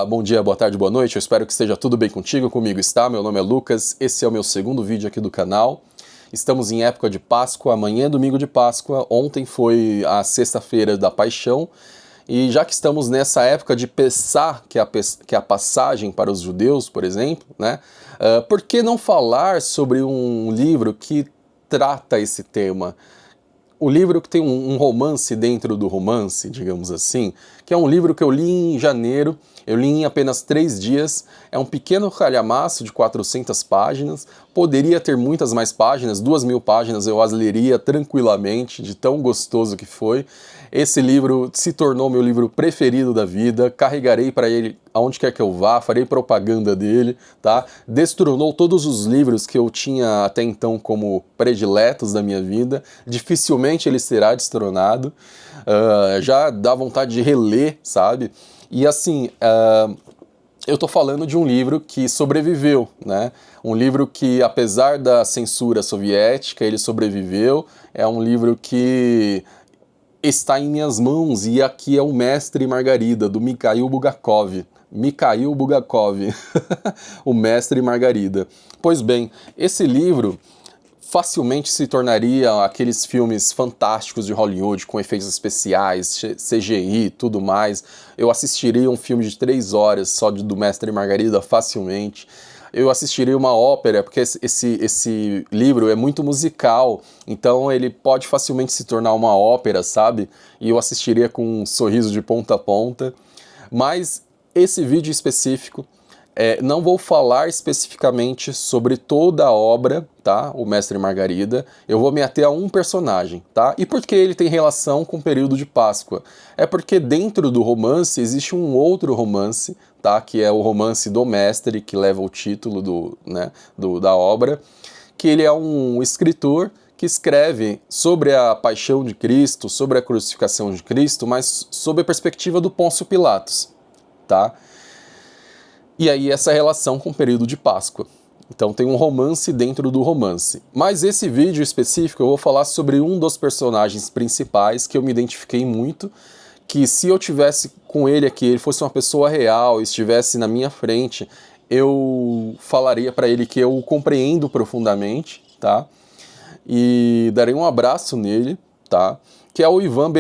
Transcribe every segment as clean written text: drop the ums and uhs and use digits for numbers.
Bom dia, boa tarde, boa noite, eu espero que esteja tudo bem contigo, comigo está, meu nome é Lucas, esse é o meu segundo vídeo aqui do canal. Estamos em época de Páscoa, amanhã é domingo de Páscoa, ontem foi a sexta-feira da Paixão, e já que estamos nessa época de Pessah, que é a passagem para os judeus, por exemplo, né? Por que não falar sobre um livro que trata esse tema? O livro que tem um romance dentro do romance, digamos assim, que é um livro que eu li em janeiro, eu li em apenas 3 dias, é um pequeno calhamaço de 400 páginas, poderia ter muitas mais páginas, 2.000 páginas eu as leria tranquilamente, de tão gostoso que foi. Esse livro se tornou meu livro preferido da vida, carregarei para ele aonde quer que eu vá, farei propaganda dele, tá? Destronou todos os livros que eu tinha até então como prediletos da minha vida, dificilmente ele será destronado, já dá vontade de reler, sabe? E assim, eu tô falando de um livro que sobreviveu, né? Um livro que, apesar da censura soviética, ele sobreviveu, é um livro que está em minhas mãos, e aqui é o Mestre e Margarida, do Mikhail Bulgakov. Mikhail Bulgakov, o Mestre e Margarida. Pois bem, esse livro facilmente se tornaria aqueles filmes fantásticos de Hollywood, com efeitos especiais, CGI e tudo mais. Eu assistiria um filme de 3 horas só do Mestre e Margarida facilmente. Eu assistiria uma ópera, porque esse livro é muito musical, então ele pode facilmente se tornar uma ópera, sabe? E eu assistiria com um sorriso de ponta a ponta. Mas esse vídeo específico, não vou falar especificamente sobre toda a obra, tá? O Mestre e Margarida. Eu vou me ater a um personagem, tá? E por que ele tem relação com o período de Páscoa? É porque dentro do romance existe um outro romance, tá? Que é o romance do Mestre, que leva o título da obra, que ele é um escritor que escreve sobre a paixão de Cristo, sobre a crucificação de Cristo, mas sob a perspectiva do Pôncio Pilatos, tá? E aí essa relação com o período de Páscoa. Então tem um romance dentro do romance. Mas esse vídeo específico eu vou falar sobre um dos personagens principais que eu me identifiquei muito, que se eu tivesse com ele aqui, ele fosse uma pessoa real, estivesse na minha frente, eu falaria para ele que eu o compreendo profundamente, tá? E darei um abraço nele, tá? Que é o Ivan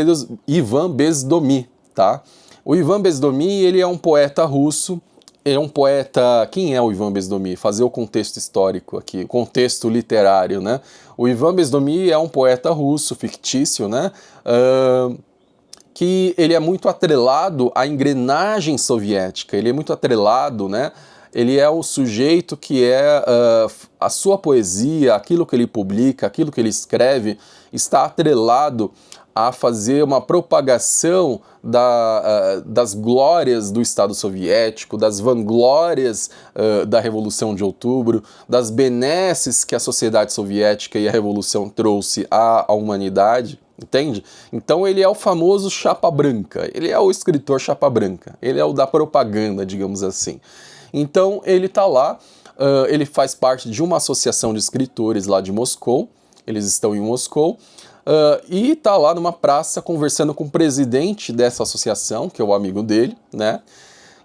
Bezdomy, tá? O Ivan Bezdomy, ele é um poeta russo. É um poeta... Quem é o Ivan Bezdomy? Fazer o contexto histórico aqui, contexto literário, né? O Ivan Bezdomy é um poeta russo, fictício, né? Que ele é muito atrelado à engrenagem soviética, ele é muito atrelado, né? Ele é o sujeito que a sua poesia, aquilo que ele publica, aquilo que ele escreve, está atrelado a fazer uma propagação das glórias do Estado Soviético, das vanglórias da Revolução de Outubro, das benesses que a sociedade soviética e a Revolução trouxe à humanidade, entende? Então ele é o famoso chapa branca, ele é o escritor chapa branca, ele é o da propaganda, digamos assim. Então ele está lá, ele faz parte de uma associação de escritores lá de Moscou, eles estão em Moscou, e tá lá numa praça conversando com o presidente dessa associação, que é o amigo dele, né?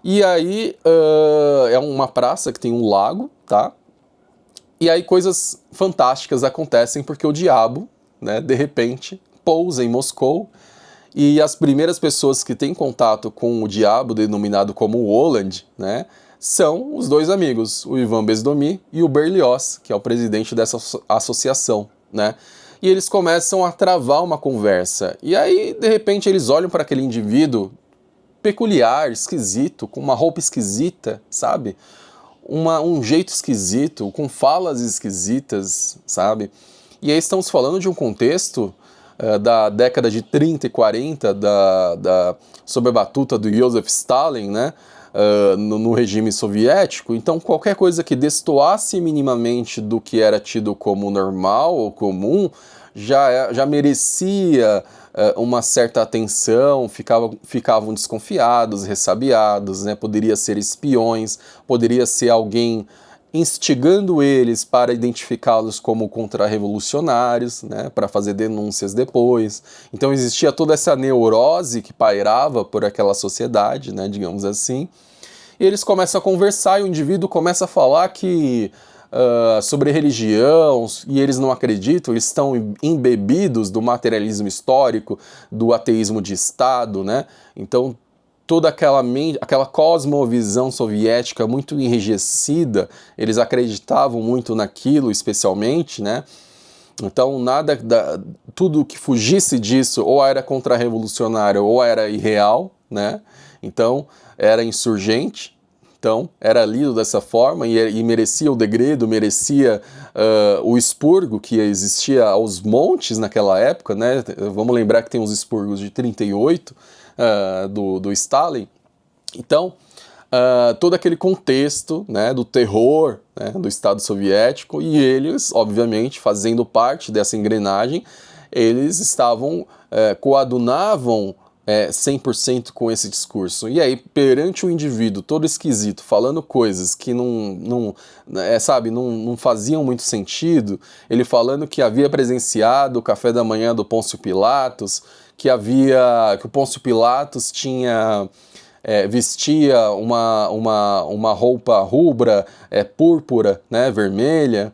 E aí é uma praça que tem um lago, tá? E aí coisas fantásticas acontecem porque o diabo, né, de repente, pousa em Moscou, e as primeiras pessoas que têm contato com o diabo, denominado como Woland, né, são os dois amigos, o Ivan Bezdomy e o Berlioz, que é o presidente dessa associação, né? E eles começam a travar uma conversa. E aí, de repente, eles olham para aquele indivíduo peculiar, esquisito, com uma roupa esquisita, sabe? Um jeito esquisito, com falas esquisitas, sabe? E aí estamos falando de um contexto da década de 30 e 40, sob a batuta do Joseph Stalin, né? No regime soviético. Então qualquer coisa que destoasse minimamente do que era tido como normal ou comum já merecia uma certa atenção, ficavam desconfiados, ressabiados, né? Poderia ser espiões, poderia ser alguém instigando eles para identificá-los como contra-revolucionários, né, para fazer denúncias depois. Então existia toda essa neurose que pairava por aquela sociedade, né, digamos assim. e eles começam a conversar e o indivíduo começa a falar que sobre religião, e eles não acreditam, eles estão embebidos do materialismo histórico, do ateísmo de Estado, né? Então toda aquela cosmovisão soviética muito enrijecida, eles acreditavam muito naquilo especialmente, né? Então tudo que fugisse disso ou era contra-revolucionário ou era irreal, né? Então era insurgente, então era lido dessa forma e merecia o degredo, merecia o expurgo que existia aos montes naquela época, né? Vamos lembrar que tem os expurgos de 38 do Stalin. Então todo aquele contexto, né, do terror, né, do Estado soviético, e eles, obviamente, fazendo parte dessa engrenagem, eles coadunavam 100% com esse discurso. E aí, perante o indivíduo todo esquisito, falando coisas que não faziam muito sentido, ele falando que havia presenciado o café da manhã do Pôncio Pilatos, que o Pôncio Pilatos vestia uma roupa rubra, púrpura, né, vermelha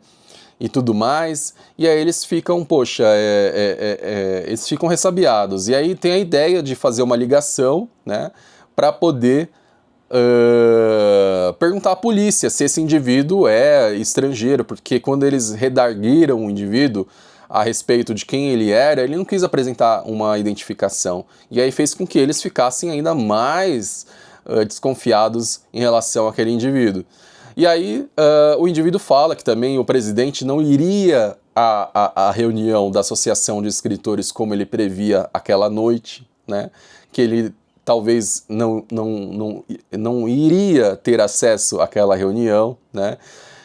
e tudo mais, e aí eles ficam, eles ficam ressabiados. E aí tem a ideia de fazer uma ligação, né, para poder perguntar à polícia se esse indivíduo é estrangeiro, porque quando eles redarguiram o indivíduo a respeito de quem ele era, ele não quis apresentar uma identificação. E aí fez com que eles ficassem ainda mais desconfiados em relação àquele indivíduo. E aí o indivíduo fala que também o presidente não iria à reunião da Associação de Escritores como ele previa aquela noite, né? Que ele talvez não iria ter acesso àquela reunião, né?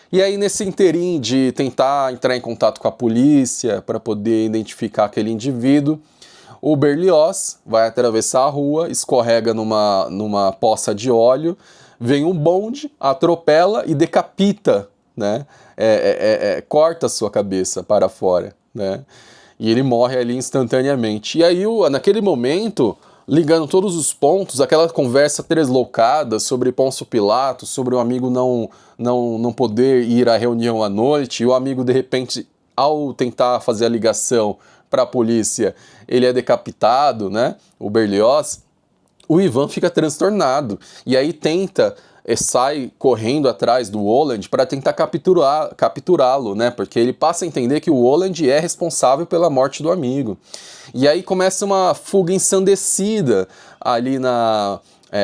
E aí, nesse interim de tentar entrar em contato com a polícia para poder identificar aquele indivíduo, o Berlioz vai atravessar a rua, escorrega numa poça de óleo, vem um bonde, atropela e decapita, né? Corta a sua cabeça para fora, né? E ele morre ali instantaneamente. E aí, naquele momento, ligando todos os pontos, aquela conversa tresloucada sobre Pôncio Pilatos, sobre o amigo não poder ir à reunião à noite, e o amigo, de repente, ao tentar fazer a ligação para a polícia, ele é decapitado, né? O Berlioz, o Ivan fica transtornado, e aí sai correndo atrás do Holland para tentar capturá-lo, né? Porque ele passa a entender que o Holland é responsável pela morte do amigo. E aí começa uma fuga ensandecida ali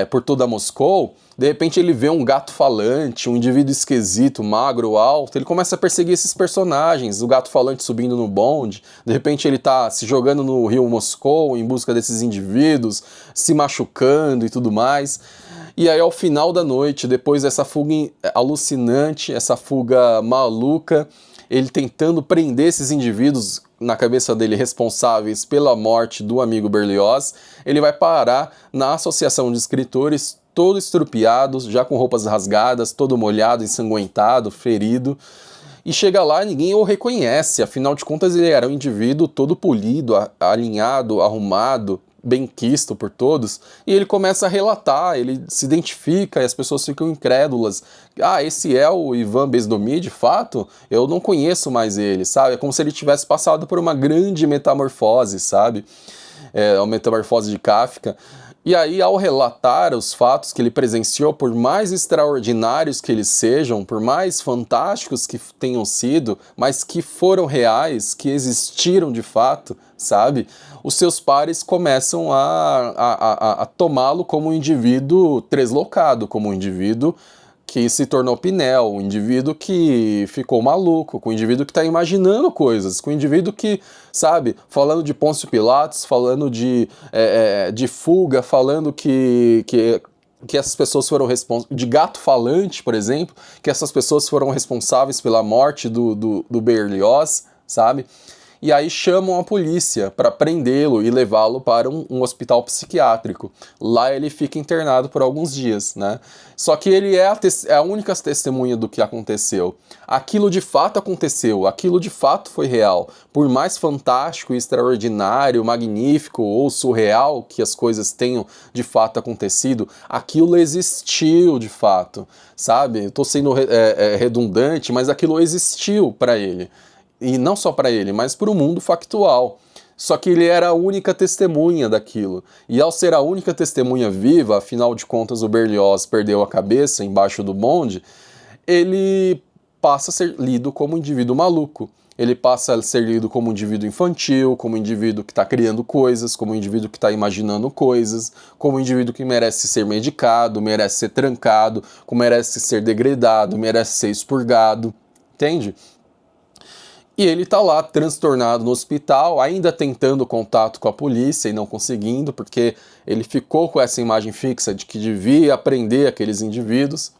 por toda Moscou. De repente ele vê um gato falante, um indivíduo esquisito, magro, alto. Ele começa a perseguir esses personagens, o gato falante subindo no bonde. De repente ele tá se jogando no rio Moscou em busca desses indivíduos, se machucando e tudo mais. E aí ao final da noite, depois dessa fuga alucinante, essa fuga maluca, ele tentando prender esses indivíduos na cabeça dele responsáveis pela morte do amigo Berlioz, ele vai parar na Associação de Escritores, todo estrupiado, já com roupas rasgadas, todo molhado, ensanguentado, ferido. E chega lá e ninguém o reconhece, afinal de contas ele era um indivíduo todo polido, alinhado, arrumado, bem quisto por todos, e ele começa a relatar, ele se identifica e as pessoas ficam incrédulas. Ah, esse é o Ivan Bezdomir, de fato? Eu não conheço mais ele, sabe? É como se ele tivesse passado por uma grande metamorfose, sabe? Uma metamorfose de Kafka. E aí, ao relatar os fatos que ele presenciou, por mais extraordinários que eles sejam, por mais fantásticos que tenham sido, mas que foram reais, que existiram de fato, sabe? Os seus pares começam a tomá-lo como um indivíduo treslocado, como um indivíduo que se tornou Pinel, um indivíduo que ficou maluco, com um indivíduo que está imaginando coisas, com um indivíduo que, sabe, falando de Pôncio Pilatos, falando de fuga, falando que essas pessoas foram responsáveis, de gato falante, por exemplo, que essas pessoas foram responsáveis pela morte do Berlioz, sabe? e aí chamam a polícia para prendê-lo e levá-lo para um hospital psiquiátrico. Lá ele fica internado por alguns dias, né? Só que ele é a única testemunha do que aconteceu. Aquilo de fato aconteceu, aquilo de fato foi real. Por mais fantástico, extraordinário, magnífico ou surreal que as coisas tenham de fato acontecido, aquilo existiu de fato, sabe? Estou sendo redundante, mas aquilo existiu para ele. E não só para ele, mas para o mundo factual. Só que ele era a única testemunha daquilo. E ao ser a única testemunha viva, afinal de contas o Berlioz perdeu a cabeça embaixo do bonde, ele passa a ser lido como um indivíduo maluco. Ele passa a ser lido como um indivíduo infantil, como um indivíduo que está criando coisas, como um indivíduo que está imaginando coisas, como um indivíduo que merece ser medicado, merece ser trancado, que merece ser degradado, merece ser expurgado. Entende? E ele tá lá transtornado no hospital, ainda tentando contato com a polícia e não conseguindo, porque ele ficou com essa imagem fixa de que devia prender aqueles indivíduos.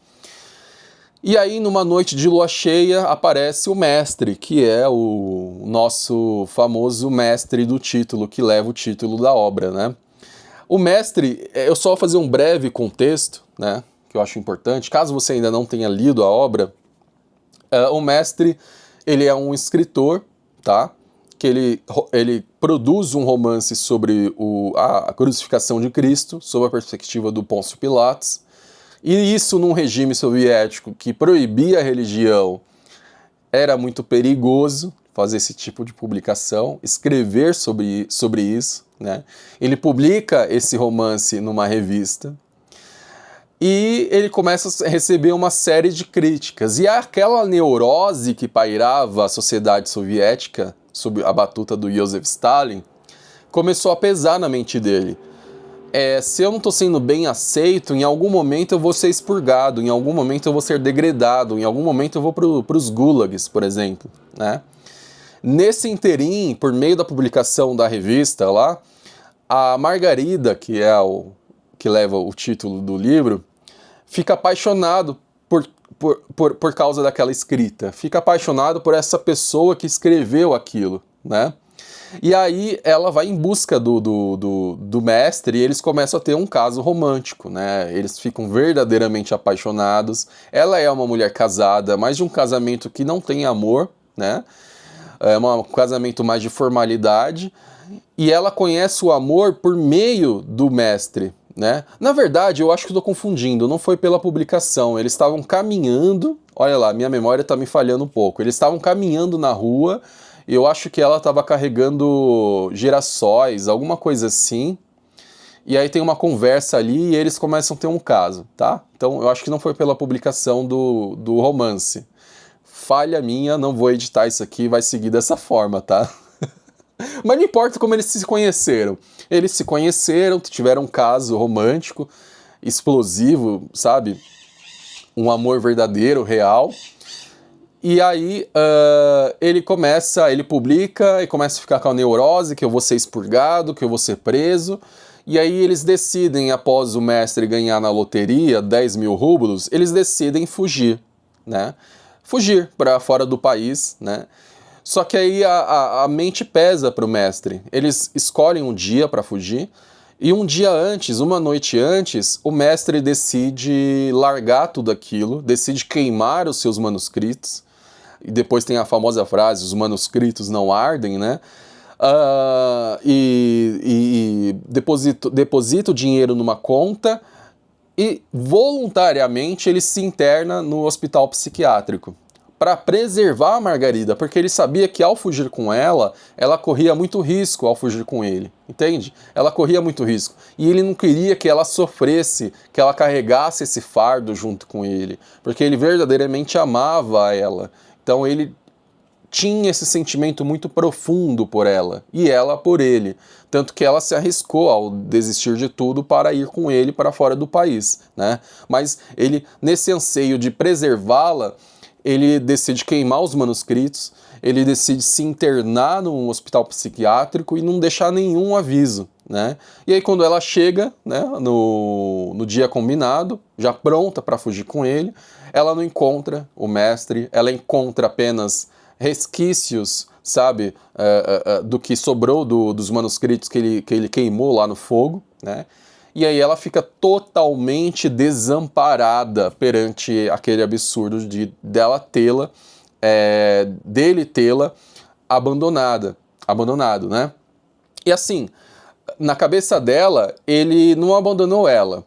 E aí, numa noite de lua cheia, aparece o mestre, que é o nosso famoso mestre do título, que leva o título da obra, né? O mestre, eu só vou fazer um breve contexto, né, que eu acho importante, caso você ainda não tenha lido a obra. O mestre, ele é um escritor, tá? Que ele produz um romance sobre a crucificação de Cristo, sob a perspectiva do Pôncio Pilatos, e isso num regime soviético que proibia a religião. Era muito perigoso fazer esse tipo de publicação, escrever sobre isso, né? Ele publica esse romance numa revista, e ele começa a receber uma série de críticas. E aquela neurose que pairava a sociedade soviética, sob a batuta do Joseph Stalin, começou a pesar na mente dele. Se eu não estou sendo bem aceito, em algum momento eu vou ser expurgado, em algum momento eu vou ser degradado, em algum momento eu vou para os gulags, por exemplo, né? Nesse interim, por meio da publicação da revista lá, a Margarida, que é que leva o título do livro, fica apaixonado por causa daquela escrita, fica apaixonado por essa pessoa que escreveu aquilo, né? E aí ela vai em busca do mestre e eles começam a ter um caso romântico, né? Eles ficam verdadeiramente apaixonados. Ela é uma mulher casada, mas de um casamento que não tem amor, né? É um casamento mais de formalidade. E ela conhece o amor por meio do mestre, né? Na verdade, eu acho que estou confundindo, não foi pela publicação. Eles estavam caminhando, olha lá, minha memória está me falhando um pouco. Eles estavam caminhando na rua. Eu acho que ela estava carregando girassóis, alguma coisa assim. E aí tem uma conversa ali e eles começam a ter um caso, tá? Então eu acho que não foi pela publicação do romance. Falha minha, não vou editar isso aqui, vai seguir dessa forma, tá? Mas não importa como eles se conheceram. Eles se conheceram, tiveram um caso romântico, explosivo, sabe? Um amor verdadeiro, real. E aí ele publica e começa a ficar com a neurose que eu vou ser expurgado, que eu vou ser preso. E aí eles decidem, após o mestre ganhar na loteria 10 mil rublos, eles decidem fugir, né? Fugir para fora do país, né? Só que aí a mente pesa para o mestre. Eles escolhem um dia para fugir. E um dia antes, uma noite antes, o mestre decide largar tudo aquilo, decide queimar os seus manuscritos. E depois tem a famosa frase, os manuscritos não ardem, né? E deposita o dinheiro numa conta e voluntariamente ele se interna no hospital psiquiátrico para preservar a Margarida, porque ele sabia que ao fugir com ela corria muito risco ao fugir com ele, entende? Ela corria muito risco. E ele não queria que ela sofresse, que ela carregasse esse fardo junto com ele, porque ele verdadeiramente amava ela. Então ele tinha esse sentimento muito profundo por ela, e ela por ele. Tanto que ela se arriscou ao desistir de tudo para ir com ele para fora do país, né? Mas ele, nesse anseio de preservá-la, ele decide queimar os manuscritos, ele decide se internar num hospital psiquiátrico e não deixar nenhum aviso, né? E aí quando ela chega, né, no dia combinado, já pronta para fugir com ele, ela não encontra o mestre, ela encontra apenas resquícios, sabe, do que sobrou dos manuscritos que ele queimou lá no fogo, né? E aí ela fica totalmente desamparada perante aquele absurdo dele tê-la abandonado, né? E assim, na cabeça dela, ele não abandonou ela.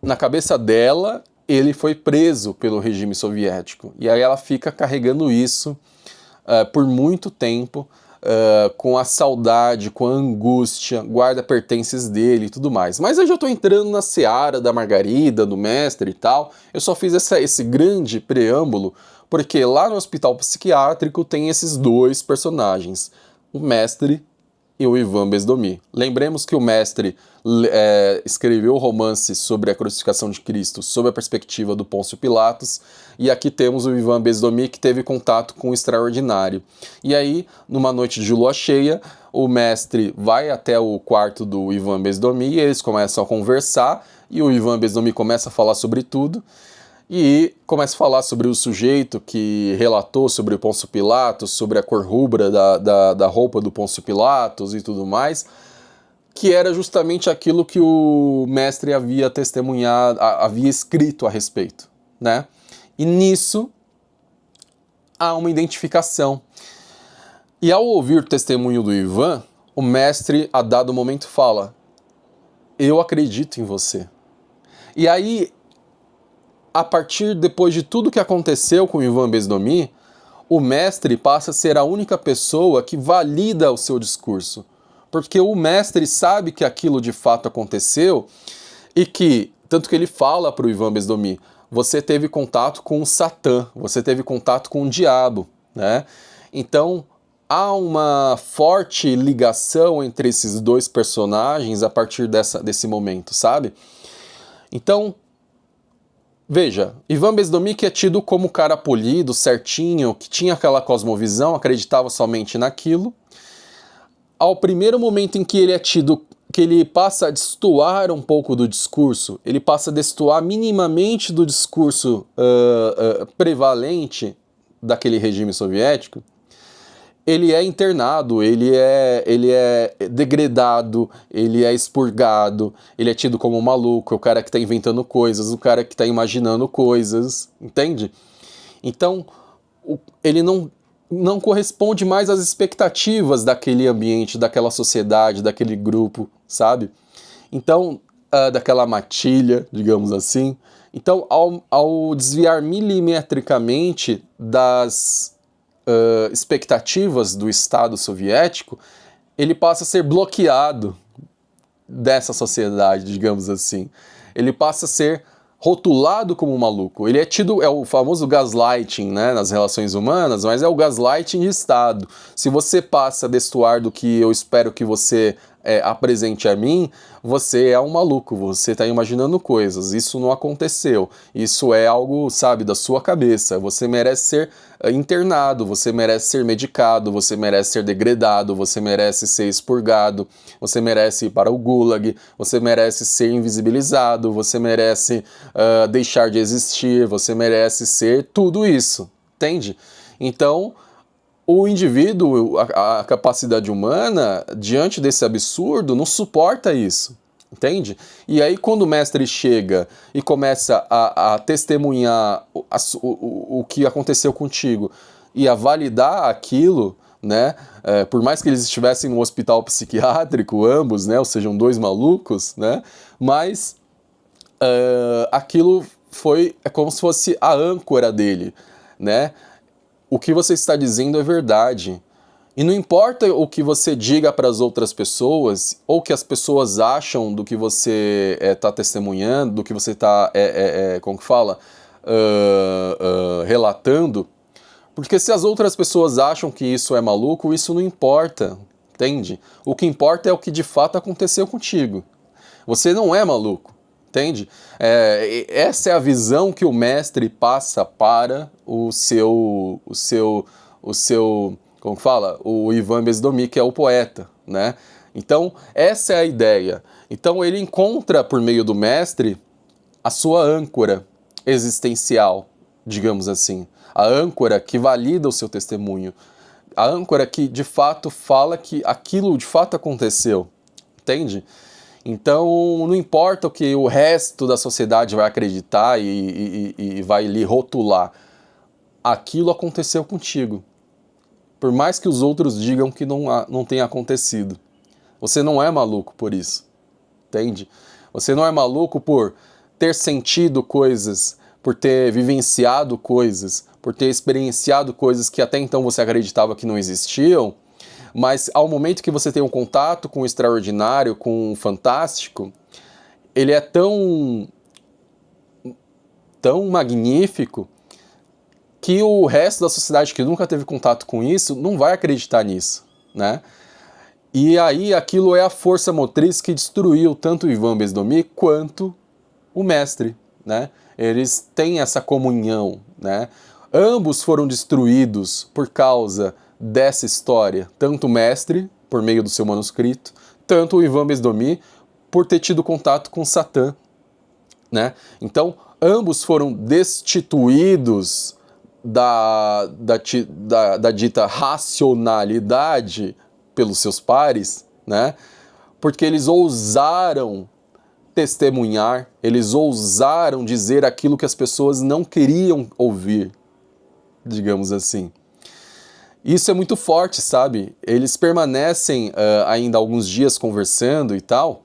Na cabeça dela, ele foi preso pelo regime soviético. E aí ela fica carregando isso por muito tempo, com a saudade, com a angústia, guarda pertences dele e tudo mais. Mas eu já estou entrando na seara da Margarida, do mestre e tal. Eu só fiz esse grande preâmbulo porque lá no hospital psiquiátrico tem esses dois personagens, o mestre e o Ivan Bezdomi. Lembremos que o mestre escreveu o romance sobre a crucificação de Cristo sob a perspectiva do Pôncio Pilatos, e aqui temos o Ivan Bezdomi, que teve contato com o extraordinário. E aí, numa noite de lua cheia, o mestre vai até o quarto do Ivan Bezdomi e eles começam a conversar, e o Ivan Bezdomi começa a falar sobre tudo, e começa a falar sobre o sujeito que relatou sobre o Pôncio Pilatos, sobre a cor rubra da roupa do Pôncio Pilatos e tudo mais, que era justamente aquilo que o mestre havia testemunhado, havia escrito a respeito, né? E nisso há uma identificação. E ao ouvir o testemunho do Ivan, o mestre, a dado momento, fala: eu acredito em você. E aí, depois de tudo que aconteceu com o Ivan Bezdomi, o mestre passa a ser a única pessoa que valida o seu discurso. Porque o mestre sabe que aquilo de fato aconteceu e que, tanto que ele fala para o Ivan Bezdomi, você teve contato com o Satã, você teve contato com o diabo, né? Então, há uma forte ligação entre esses dois personagens a partir desse momento, sabe? Então, veja, Ivan Bezdomi, que é tido como cara polido, certinho, que tinha aquela cosmovisão, acreditava somente naquilo. Ao primeiro momento em que ele é tido, que ele passa a destoar um pouco do discurso, ele passa a destoar minimamente do discurso prevalente daquele regime soviético, ele é internado, ele é degradado, ele é expurgado, ele é tido como um maluco, o cara que está inventando coisas, o cara que está imaginando coisas, entende? Então, ele não corresponde mais às expectativas daquele ambiente, daquela sociedade, daquele grupo, sabe? Então, daquela matilha, digamos assim. Então, ao desviar milimetricamente das expectativas do Estado soviético, ele passa a ser bloqueado dessa sociedade, digamos assim. Ele passa a ser rotulado como um maluco. Ele é tido, é o famoso gaslighting, né, nas relações humanas, mas é o gaslighting de Estado. Se você passa a destoar do que eu espero que você apresente a mim, você é um maluco, você está imaginando coisas, isso não aconteceu, isso é algo, sabe, da sua cabeça, você merece ser internado, você merece ser medicado, você merece ser degradado, você merece ser expurgado, você merece ir para o gulag, você merece ser invisibilizado, você merece deixar de existir, você merece ser tudo isso, entende? Então, o indivíduo, a capacidade humana, diante desse absurdo, não suporta isso, entende? E aí quando o mestre chega e começa a testemunhar o que aconteceu contigo e a validar aquilo, né? Por mais que eles estivessem no hospital psiquiátrico, ambos, né? Ou sejam, dois malucos, né? Mas aquilo é como se fosse a âncora dele, né? O que você está dizendo é verdade. E não importa o que você diga para as outras pessoas, ou que as pessoas acham do que você está testemunhando, do que você está, como que fala? Relatando. Porque se as outras pessoas acham que isso é maluco, isso não importa, entende? O que importa é o que de fato aconteceu contigo. Você não é maluco. Entende? Essa é a visão que o mestre passa para o seu, como fala? O Ivan Bezdomi, que é o poeta, né? Então, essa é a ideia. Então, ele encontra, por meio do mestre, a sua âncora existencial, digamos assim. A âncora que valida o seu testemunho. A âncora que de fato fala que aquilo de fato aconteceu, entende? Então não importa o que o resto da sociedade vai acreditar e vai lhe rotular, aquilo aconteceu contigo. Por mais que os outros digam que não tenha acontecido. Você não é maluco por isso, entende? Você não é maluco por ter sentido coisas, por ter vivenciado coisas, por ter experienciado coisas que até então você acreditava que não existiam, mas ao momento que você tem um contato com o extraordinário, com o fantástico, ele é tão magnífico que o resto da sociedade que nunca teve contato com isso não vai acreditar nisso, né? E aí aquilo é a força motriz que destruiu tanto o Ivan Bezdomi quanto o mestre, né? Eles têm essa comunhão, né? Ambos foram destruídos por causa dessa história, tanto o mestre, por meio do seu manuscrito, tanto o Ivan Bezdomi, por ter tido contato com Satã, né? Então, ambos foram destituídos da dita racionalidade pelos seus pares, né? Porque eles ousaram testemunhar, eles ousaram dizer aquilo que as pessoas não queriam ouvir, digamos assim. Isso é muito forte, sabe? Eles permanecem ainda alguns dias conversando e tal,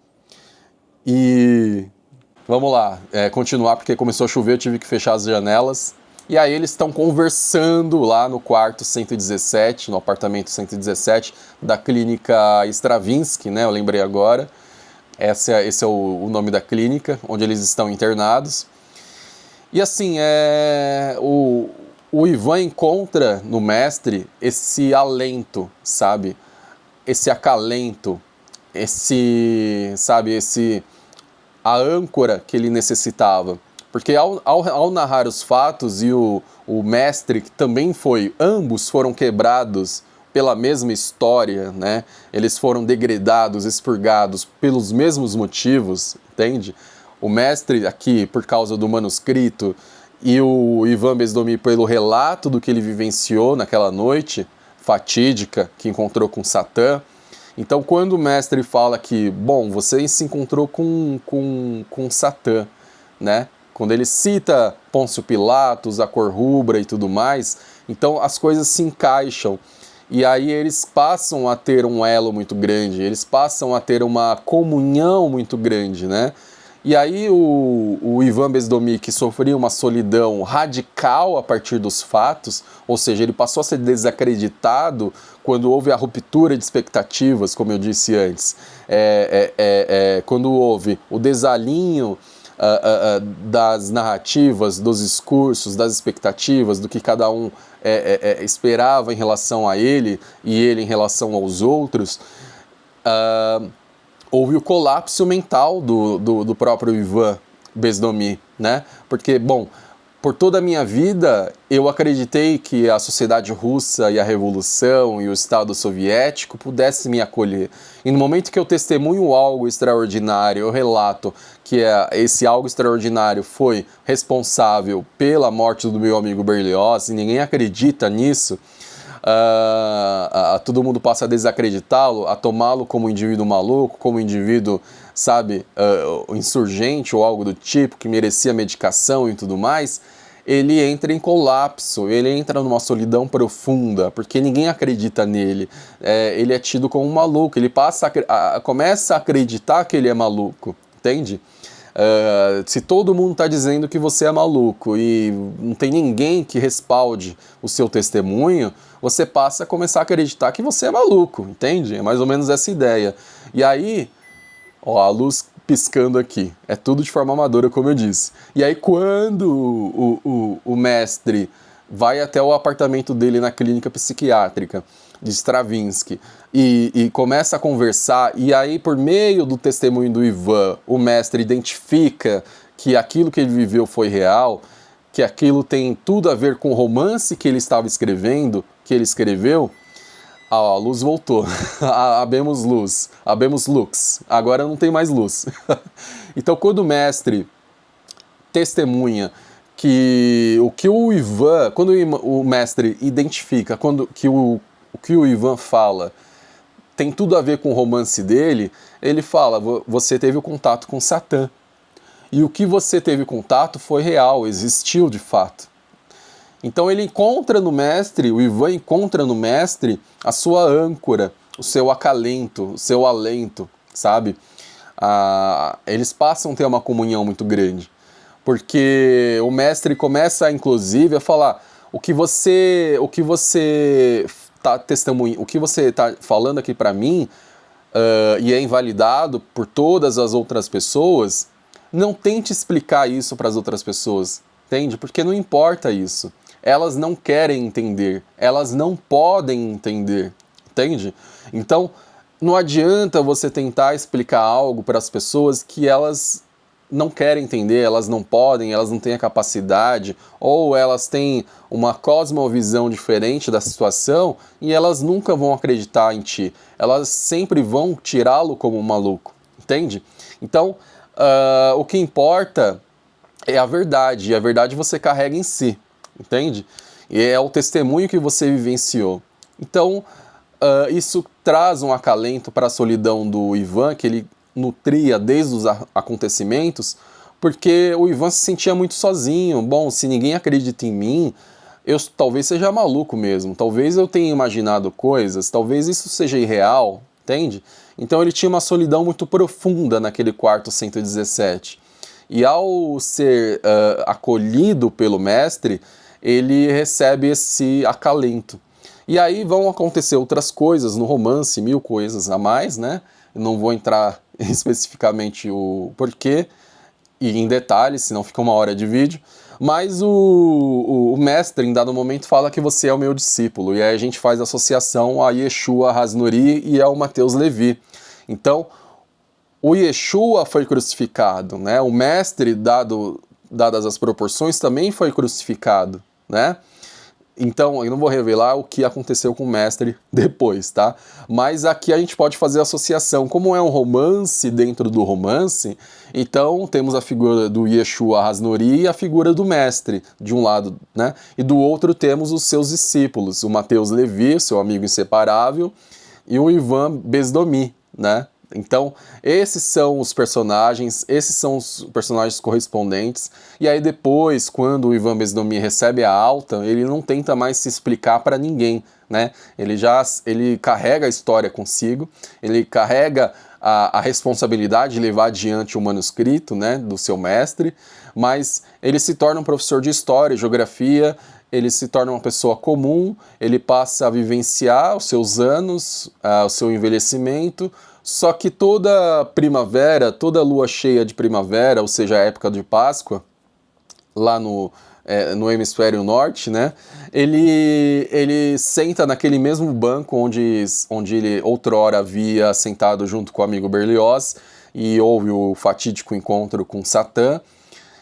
e vamos lá, continuar, porque começou a chover, eu tive que fechar as janelas. E aí eles estão conversando lá no quarto 117, no apartamento 117 da clínica Stravinsky, né? Eu lembrei agora. Esse é o nome da clínica, onde eles estão internados. E assim, o Ivan encontra no mestre esse alento, sabe? Esse acalento, a âncora que ele necessitava. Porque ao narrar os fatos e o mestre, que também ambos foram quebrados pela mesma história, né? Eles foram degredados, expurgados pelos mesmos motivos, entende? O mestre aqui por causa do manuscrito e o Ivan Bezdomi pelo relato do que ele vivenciou naquela noite fatídica que encontrou com Satã. Então quando o mestre fala que, bom, você se encontrou com Satã, né? Quando ele cita Pôncio Pilatos, a cor rubra e tudo mais, então as coisas se encaixam. E aí eles passam a ter um elo muito grande, eles passam a ter uma comunhão muito grande, né? E aí o Ivan Bezdomi, que sofria uma solidão radical a partir dos fatos, ou seja, ele passou a ser desacreditado quando houve a ruptura de expectativas, como eu disse antes, quando houve o desalinho das narrativas, dos discursos, das expectativas, do que cada um esperava em relação a ele e ele em relação aos outros, houve o colapso mental do próprio Ivan Bezdomi, né? Porque, bom, por toda a minha vida eu acreditei que a sociedade russa e a revolução e o Estado soviético pudessem me acolher. E no momento que eu testemunho algo extraordinário, eu relato que esse algo extraordinário foi responsável pela morte do meu amigo Berlioz, e ninguém acredita nisso, todo mundo passa a desacreditá-lo, a tomá-lo como um indivíduo maluco, como um indivíduo, sabe, insurgente ou algo do tipo, que merecia medicação e tudo mais. Ele entra em colapso, ele entra numa solidão profunda, porque ninguém acredita nele. Ele é tido como um maluco, ele começa a acreditar que ele é maluco, entende? Se todo mundo está dizendo que você é maluco e não tem ninguém que respalde o seu testemunho, você passa a começar a acreditar que você é maluco, entende? É mais ou menos essa ideia. E aí, ó, a luz piscando aqui, é tudo de forma amadora, como eu disse. E aí quando o mestre vai até o apartamento dele na clínica psiquiátrica de Stravinsky e começa a conversar, e aí por meio do testemunho do Ivan, o mestre identifica que aquilo que ele viveu foi real, que aquilo tem tudo a ver com o romance que ele estava escrevendo, que ele escreveu, a luz voltou. Habemos luz, habemos lux, agora não tem mais luz. Então quando o mestre testemunha que o que o Ivan, quando o mestre identifica, o que o Ivan fala tem tudo a ver com o romance dele, ele fala, você teve o contato com Satã. E o que você teve contato foi real, existiu de fato. Então ele encontra no mestre, o Ivan encontra no mestre a sua âncora, o seu acalento, o seu alento, sabe? Eles passam a ter uma comunhão muito grande. Porque o mestre começa, inclusive, a falar o que você está testemunhando, o que você está falando aqui para mim, e é invalidado por todas as outras pessoas, não tente explicar isso para as outras pessoas, entende? Porque não importa isso. Elas não querem entender, elas não podem entender, entende? Então, não adianta você tentar explicar algo para as pessoas que elas não querem entender, elas não podem, elas não têm a capacidade, ou elas têm uma cosmovisão diferente da situação e elas nunca vão acreditar em ti. Elas sempre vão tirá-lo como um maluco, entende? Então, o que importa é a verdade, e a verdade você carrega em si, entende? E é o testemunho que você vivenciou. Então, isso traz um acalento para a solidão do Ivan, que ele nutria desde os acontecimentos, porque o Ivan se sentia muito sozinho. Bom, se ninguém acredita em mim, eu talvez seja maluco mesmo, talvez eu tenha imaginado coisas, talvez isso seja irreal, entende? Então ele tinha uma solidão muito profunda naquele quarto 117. E ao ser acolhido pelo mestre, ele recebe esse acalento. E aí vão acontecer outras coisas no romance, 1000 coisas a mais, né? Não vou entrar especificamente o porquê e em detalhes, senão fica 1 hora de vídeo. Mas o mestre, em dado momento, fala que você é o meu discípulo. E aí a gente faz associação a Yeshua Hasnuri e ao Mateus Levi. Então, o Yeshua foi crucificado, né? O mestre, dadas as proporções, também foi crucificado, né? Então, eu não vou revelar o que aconteceu com o mestre depois, tá? Mas aqui a gente pode fazer associação. Como é um romance dentro do romance, então temos a figura do Yeshua Hasnuri e a figura do mestre, de um lado, né? E do outro temos os seus discípulos, o Mateus Levi, seu amigo inseparável, e o Ivan Bezdomi, né? Então, esses são os personagens correspondentes. E aí depois, quando o Ivan Bezdomi recebe a alta, ele não tenta mais se explicar para ninguém, né? Ele carrega a história consigo, ele carrega a responsabilidade de levar adiante o manuscrito, né, do seu mestre, mas ele se torna um professor de história, geografia, ele se torna uma pessoa comum, ele passa a vivenciar os seus anos, o seu envelhecimento. Só que toda primavera, toda lua cheia de primavera, ou seja, a época de Páscoa, lá no hemisfério norte, né, ele senta naquele mesmo banco onde ele outrora havia sentado junto com o amigo Berlioz e houve o fatídico encontro com Satã.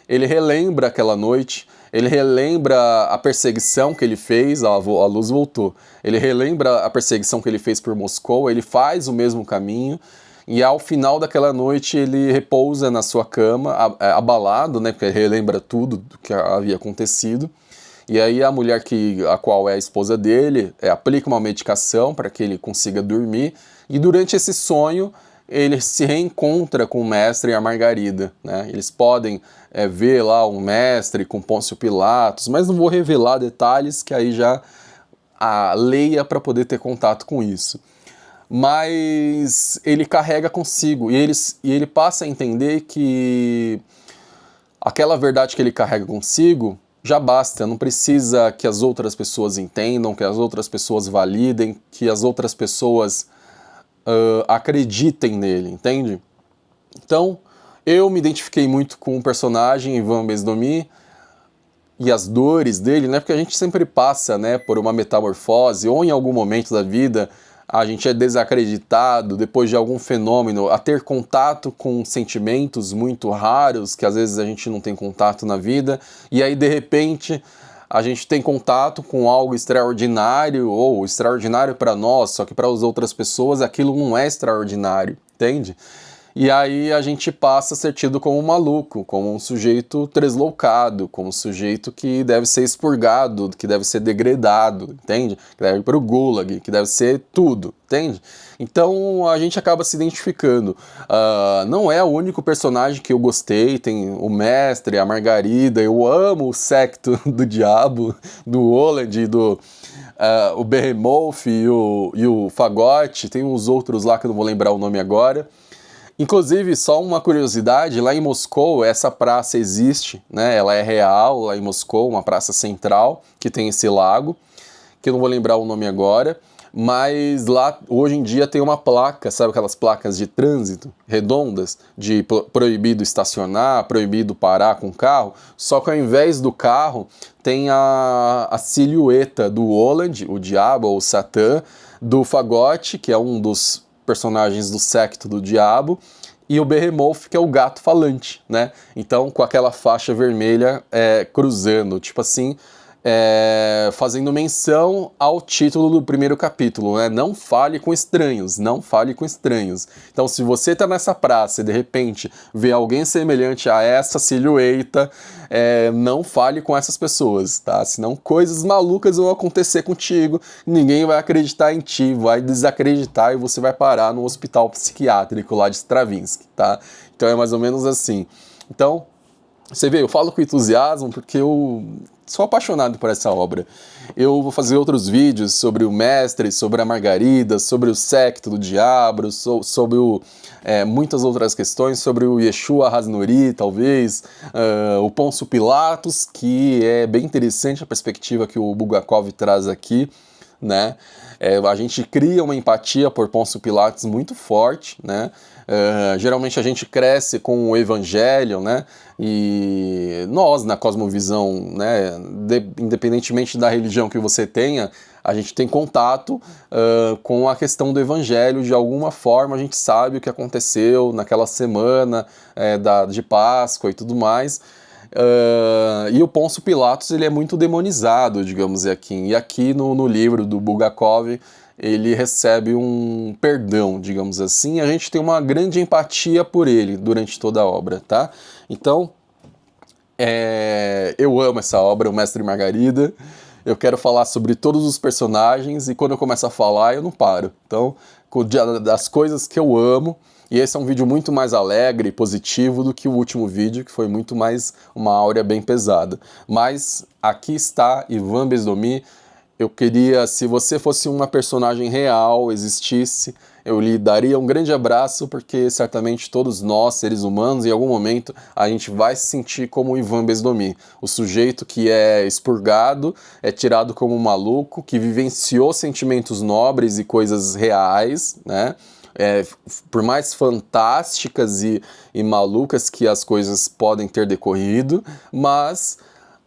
Ele relembra aquela noite, ele relembra a perseguição que ele fez, a luz voltou, ele relembra a perseguição que ele fez por Moscou, ele faz o mesmo caminho, e ao final daquela noite ele repousa na sua cama, abalado, né, porque relembra tudo do que havia acontecido, e aí a mulher a qual é a esposa dele aplica uma medicação para que ele consiga dormir, e durante esse sonho ele se reencontra com o mestre e a Margarida, né? Eles podem ver lá um mestre com Pôncio Pilatos, mas não vou revelar detalhes, que aí já leia para poder ter contato com isso. Mas ele carrega consigo, e ele passa a entender que aquela verdade que ele carrega consigo já basta, não precisa que as outras pessoas entendam, que as outras pessoas validem, que as outras pessoas acreditem nele, entende? Então, eu me identifiquei muito com o personagem Ivan Bezdomi e as dores dele, né? Porque a gente sempre passa, né, por uma metamorfose, ou em algum momento da vida a gente é desacreditado depois de algum fenômeno, a ter contato com sentimentos muito raros, que às vezes a gente não tem contato na vida, e aí de repente a gente tem contato com algo extraordinário, ou extraordinário para nós, só que para as outras pessoas aquilo não é extraordinário, entende? E aí a gente passa a ser tido como um maluco, como um sujeito tresloucado, como um sujeito que deve ser expurgado, que deve ser degradado, entende? Que deve ir para o gulag, que deve ser tudo, entende? Então a gente acaba se identificando. Não é o único personagem que eu gostei, tem o Mestre, a Margarida, eu amo o Secto do Diabo, do Oland, o Behemoth e o Fagote, tem uns outros lá que eu não vou lembrar o nome agora. Inclusive, só uma curiosidade, lá em Moscou essa praça existe, né? Ela é real, lá em Moscou, uma praça central, que tem esse lago, que eu não vou lembrar o nome agora, mas lá hoje em dia tem uma placa, sabe aquelas placas de trânsito redondas, de proibido estacionar, proibido parar com o carro, só que ao invés do carro tem a silhueta do Oland, o diabo ou o Satã, do Fagote, que é um dos personagens do Secto do Diabo, e o Behemoth, que é o gato falante, né? Então, com aquela faixa vermelha cruzando, tipo assim, fazendo menção ao título do primeiro capítulo, né? Não fale com estranhos, não fale com estranhos. Então, se você tá nessa praça e de repente vê alguém semelhante a essa silhueta, não fale com essas pessoas, tá? Senão coisas malucas vão acontecer contigo, ninguém vai acreditar em ti, vai desacreditar e você vai parar no hospital psiquiátrico lá de Stravinsky, tá? Então é mais ou menos assim. Então, você vê, eu falo com entusiasmo porque eu sou apaixonado por essa obra. Eu vou fazer outros vídeos sobre o Mestre, sobre a Margarida, sobre o Secto do Diabo, sobre muitas outras questões, sobre o Yeshua Hasnuri, talvez, o Pôncio Pilatos, que é bem interessante a perspectiva que o Bulgakov traz aqui, né? A gente cria uma empatia por Pôncio Pilatos muito forte, né? Geralmente a gente cresce com o Evangelho, né? E nós, na cosmovisão, né, independentemente da religião que você tenha, a gente tem contato com a questão do Evangelho. De alguma forma a gente sabe o que aconteceu naquela semana de Páscoa e tudo mais. E o Pôncio Pilatos ele é muito demonizado, digamos assim. E aqui no livro do Bulgakov ele recebe um perdão, digamos assim. A gente tem uma grande empatia por ele durante toda a obra, tá? Então, eu amo essa obra, O Mestre e Margarida. Eu quero falar sobre todos os personagens e quando eu começo a falar eu não paro. Então, das coisas que eu amo. E esse é um vídeo muito mais alegre e positivo do que o último vídeo, que foi muito mais uma áurea bem pesada. Mas aqui está Ivan Bezdomy. Eu queria, se você fosse uma personagem real, existisse, eu lhe daria um grande abraço, porque certamente todos nós, seres humanos, em algum momento, a gente vai se sentir como o Ivan Bezdomy, o sujeito que é expurgado, é tirado como um maluco, que vivenciou sentimentos nobres e coisas reais, né? Por mais fantásticas e malucas que as coisas podem ter decorrido, mas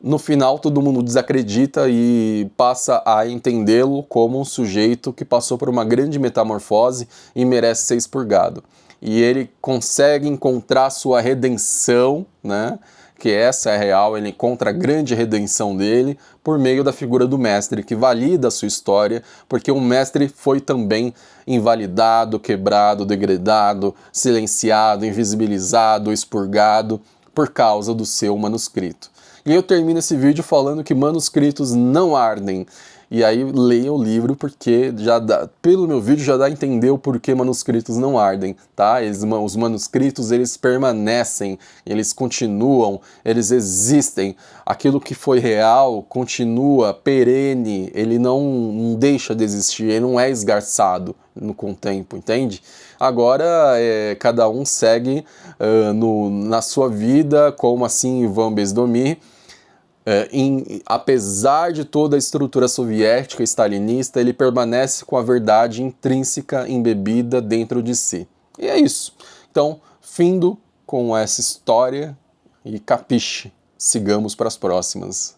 no final todo mundo desacredita e passa a entendê-lo como um sujeito que passou por uma grande metamorfose e merece ser expurgado. E ele consegue encontrar sua redenção, né? Que essa é real, ele encontra a grande redenção dele por meio da figura do mestre, que valida a sua história, porque o mestre foi também invalidado, quebrado, degradado, silenciado, invisibilizado, expurgado por causa do seu manuscrito. E eu termino esse vídeo falando que manuscritos não ardem. E aí leia o livro, porque pelo meu vídeo já dá a entender o porquê manuscritos não ardem, tá? Os manuscritos, eles permanecem, eles continuam, eles existem. Aquilo que foi real continua perene, ele não deixa de existir, ele não é esgarçado com o tempo, entende? Agora, cada um segue na sua vida, como assim Ivan Bezdomy, apesar de toda a estrutura soviética e stalinista, ele permanece com a verdade intrínseca embebida dentro de si. E é isso. Então, findo com essa história e capiche, sigamos para as próximas.